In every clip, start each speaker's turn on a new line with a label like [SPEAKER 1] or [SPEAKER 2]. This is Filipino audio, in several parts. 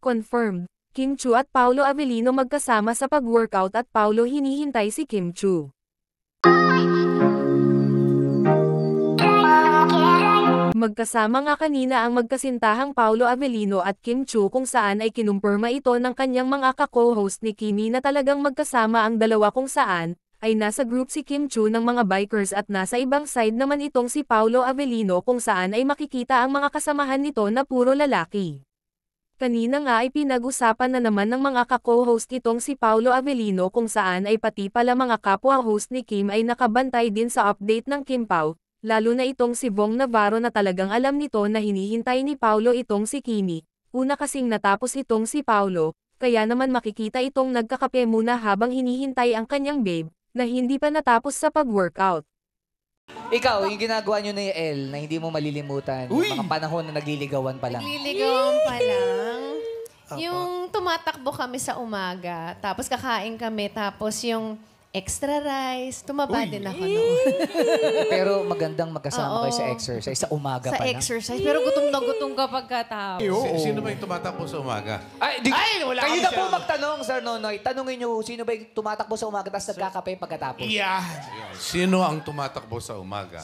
[SPEAKER 1] Confirmed, Kim Chu at Paolo Avellino magkasama sa pag-workout at Paolo hinihintay si Kim Chu. Magkasama nga kanina ang magkasintahang Paolo Avellino at Kim Chu kung saan ay kinumpirma ito ng kanyang mga ka-co-host ni Kimi na talagang magkasama ang dalawa kung saan ay nasa group si Kim Chu ng mga bikers at nasa ibang side naman itong si Paolo Avellino kung saan ay makikita ang mga kasamahan nito na puro lalaki. Kanina nga ay pinag-usapan na naman ng mga ka-co-host itong si Paolo Avellino kung saan ay pati pala mga kapwa-host ni Kim ay nakabantay din sa update ng Kim Pao, lalo na itong si Vong Navarro na talagang alam nito na hinihintay ni Paolo itong si Kimi. Una kasing natapos itong si Paolo, kaya naman makikita itong nagkakape muna habang hinihintay ang kanyang babe, na hindi pa natapos sa pag-workout.
[SPEAKER 2] Ikaw, yung ginagawa nyo ni El na hindi mo malilimutan,
[SPEAKER 3] Uy!
[SPEAKER 2] yung mga panahon na nagliligawan pa lang.
[SPEAKER 4] Nagliligawan pa lang. Yung tumatakbo kami sa umaga, tapos kakain kami, tapos yung extra rice, tumaba din ako noon.
[SPEAKER 2] Pero magandang magkasama kayo sa
[SPEAKER 4] Oo.
[SPEAKER 2] exercise sa umaga
[SPEAKER 4] Sa
[SPEAKER 2] pa lang.
[SPEAKER 4] exercise, pero gutom na gutom kapag katapos.
[SPEAKER 3] Sino ba yung tumatakbo sa umaga?
[SPEAKER 2] Wala kayo na po magtanong, Sir Nonoy. Tanungin nyo, sino ba yung tumatakbo sa umaga tapos nagkakape pagkatapos?
[SPEAKER 3] Sino ang tumatakbo sa umaga?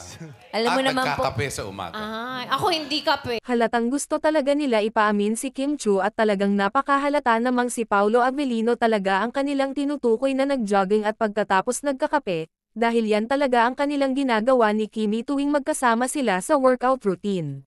[SPEAKER 4] Alam mo
[SPEAKER 3] at
[SPEAKER 4] naman po-
[SPEAKER 3] nagkakape sa umaga?
[SPEAKER 4] Ako hindi kape.
[SPEAKER 1] Halatang gusto talaga nila ipaamin si Kim Chu at talagang napakahalata namang si Paolo Avellino talaga ang kanilang tinutukoy na nag-jogging at pagkatapos nagkakape, dahil yan talaga ang kanilang ginagawa ni Kimi tuwing magkasama sila sa workout routine.